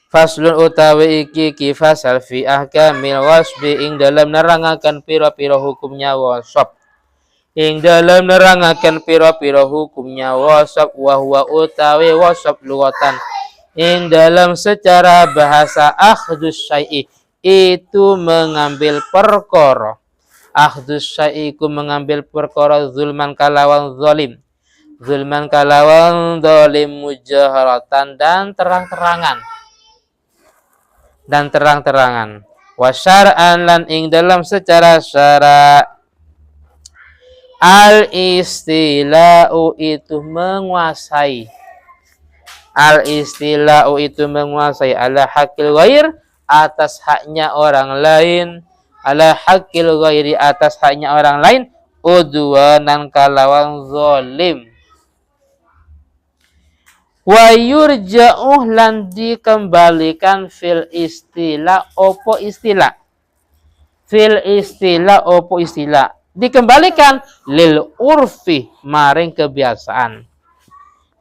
Faslun utawi iki kifasal fi ahkamil wasbi ing dalam nerangaken pira-pira hukumnya wasab. Ing dalam nerangaken pira-pira hukumnya wasab wa huwa utawi wasab lughatan. Ing dalam secara bahasa akhdus syai'i itu mengambil perkara. Akhdus syai'i ku mengambil perkara zulman kalawan zalim. Zulman kalawan zalim mujaharatan dan terang-terangan. Wa syar'an lan ing dalam secara syara' al istila'u itu menguasai. Al istila'u itu menguasai ala hakil ghair atas haknya orang lain, ala hakil ghairi atas haknya orang lain, udwanan kalawan zalim. Wa yurja'uh lan dikembalikan fil istilah opo istilah. Fil istilah opo istilah. Dikembalikan lil urfi maring kebiasaan.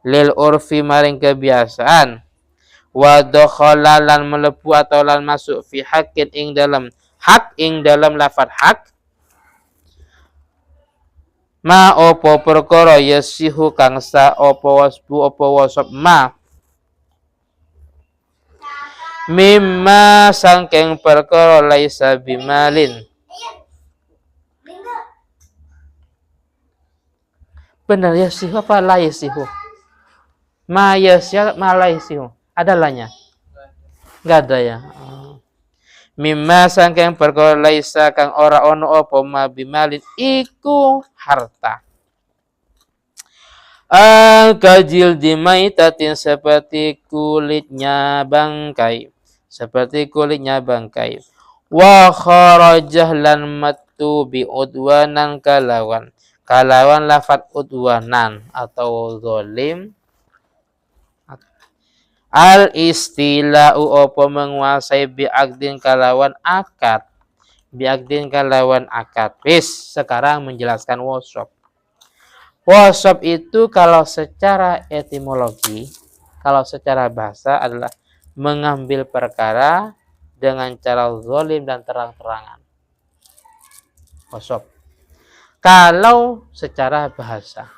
Lil urfi maring kebiasaan. Wa dakhala lan melebu atau lan masuk fi haqqin ing dalam hak ing dalam lafaz hak. Ma opo perkara yasihu kang sa opo wasbu opo wasab ma mimma sangking perkara laisa bimalin. Benar yasihu apa la yasihu? Ma yasihu ma la yasihu. Ada lanya? Enggak ada ya. Mimma sangking perkara laisa kang ora ono apa ma bimalin iku harta. Kajil dimaitatin seperti kulitnya bangkai. Seperti kulitnya bangkai. Wa kharajah lan matu bi udwanan kalawan. Kalawan lafat udwanan atau zalim. Al istila'u opo menguasai bi'akdin kalawan akad. Bi'akdin kalawan akad. Wis, sekarang menjelaskan wasab. Wasab itu kalau secara etimologi, kalau secara bahasa adalah mengambil perkara dengan cara zalim dan terang-terangan. Wasab. Kalau secara bahasa.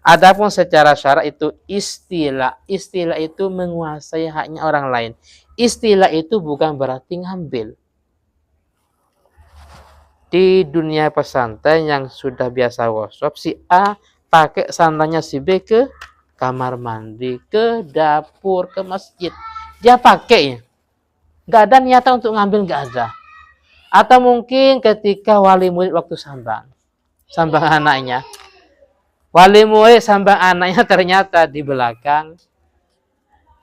Adapun secara syarak itu istilah. Istilah itu menguasai haknya orang lain. Istilah itu bukan berarti ngambil. Di dunia pesantren yang sudah biasa wasab, si A pakai sandannya si B ke kamar mandi, ke dapur, ke masjid. Dia pakai. Nggak ada niatan untuk ngambil, nggak ada. Atau mungkin ketika wali murid waktu sambang anaknya. Wali murid sambang anaknya ternyata di belakang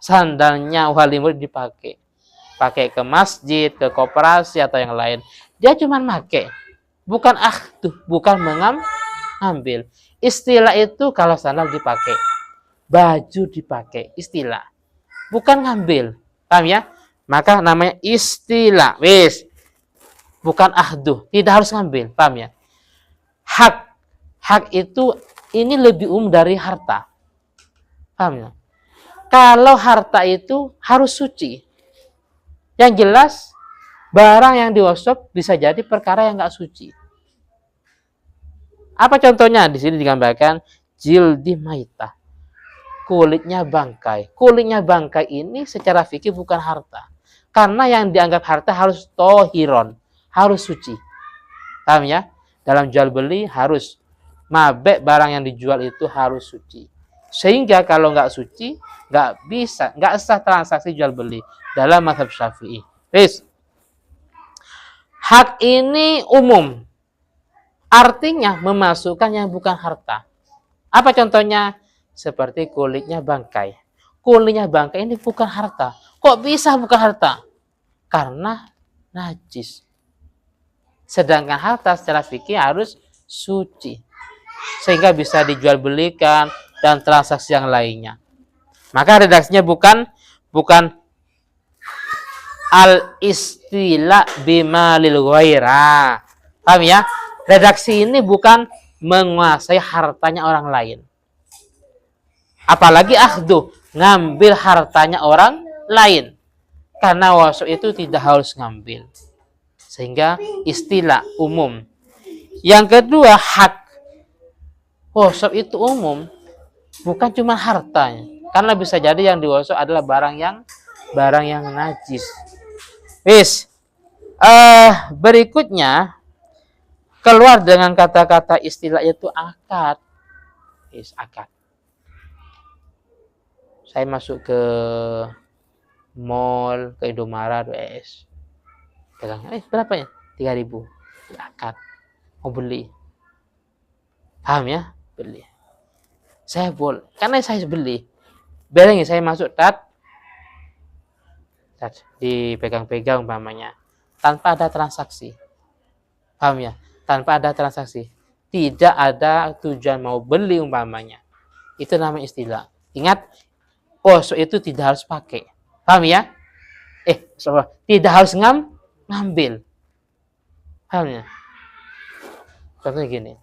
sandalnya wali murid dipakai. Pakai ke masjid, ke koperasi atau yang lain. Dia cuma pakai. Bukan bukan mengambil. Istilah itu kalau sandal dipakai. Baju dipakai, istilah. Bukan ngambil. Paham ya? Maka namanya istilah. Wis. Bukan tidak harus ngambil. Paham ya? Hak itu ini lebih dari harta. Paham ya? Kalau harta itu harus suci. Yang jelas, barang yang diwasab bisa jadi perkara yang nggak suci. Apa contohnya? Di sini digambarkan jildi maitah. Kulitnya bangkai. Kulitnya bangkai ini secara fikih bukan harta. Karena yang dianggap harta harus tohiron. Harus suci. Paham ya? Dalam jual beli harus mabek barang yang dijual itu harus suci. Sehingga kalau nggak suci, nggak sah transaksi jual beli dalam mazhab Syafi'i. Wis. Hak ini umum. Artinya memasukkan yang bukan harta. Apa contohnya? Seperti kulitnya bangkai. Kulitnya bangkai ini bukan harta. Kok bisa bukan harta? Karena najis. Sedangkan harta secara fikih harus suci. Sehingga bisa dijual belikan dan transaksi yang lainnya. Maka redaksinya bukan al istilah bimalil ghaira. Paham ya? Redaksi ini bukan menguasai hartanya orang lain. Apalagi ngambil hartanya orang lain. Karena wasop itu tidak harus ngambil. Sehingga istilah umum. Yang kedua, hak. Wasop itu umum, bukan cuma hartanya. Karena bisa jadi yang diwasop adalah barang yang najis. Wis. Berikutnya keluar dengan kata-kata istilah itu akad. Wis, akad. Saya masuk ke mall, ke Indomaret, wes. Pegang, berapa ya? 3.000. Akad. Mau beli. Paham ya? Beli. Saya boleh, karena saya beli. Bayangin saya masuk tat, dipegang-pegang umpamanya. Tanpa ada transaksi. Paham ya? Tanpa ada transaksi. Tidak ada tujuan mau beli umpamanya. Itu namanya istilah. Ingat, wasop itu tidak harus pakai. Paham ya? Tidak harus ngambil. Paham ya? Contohnya gini.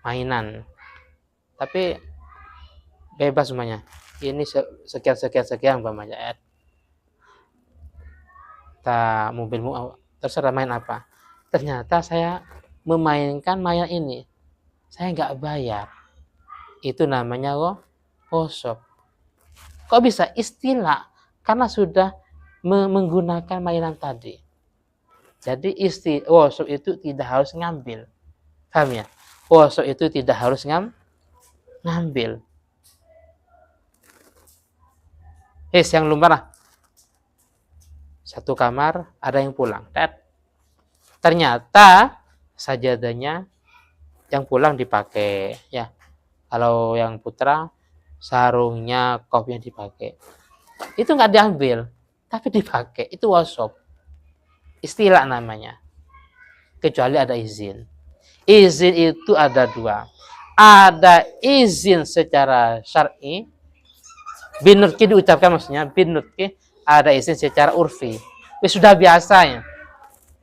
Mainan. Tapi bebas semuanya. Ini sekian umpamanya. Mobilmu terserah main apa. Ternyata saya memainkan mainan ini. Saya nggak bayar. Itu namanya wasop. Kok bisa? Istilah. Karena sudah menggunakan mainan tadi. Jadi wasop itu tidak harus ngambil. Paham ya? Wasop itu tidak harus ngambil. Yang lumrah lah. Satu kamar, ada yang pulang. Ternyata sajadahnya yang pulang dipakai. Ya. Kalau yang putra, sarungnya, kopnya dipakai. Itu nggak diambil, tapi dipakai. Itu wasop. Istilah namanya. Kecuali ada izin. Izin itu ada dua. Ada izin secara syar'i. Binutki diucapkan maksudnya. Binutki ada izin secara urfi. Sudah biasanya.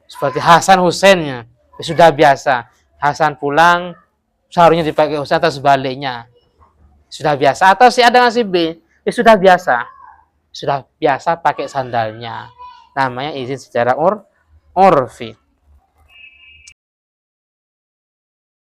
Seperti Hasan Husainnya. Sudah biasa. Hasan pulang, sarungnya dipakai Husain atau sebaliknya. Sudah biasa. Atau si A dengan si B. Sudah biasa. Sudah biasa pakai sandalnya. Namanya izin secara urfi.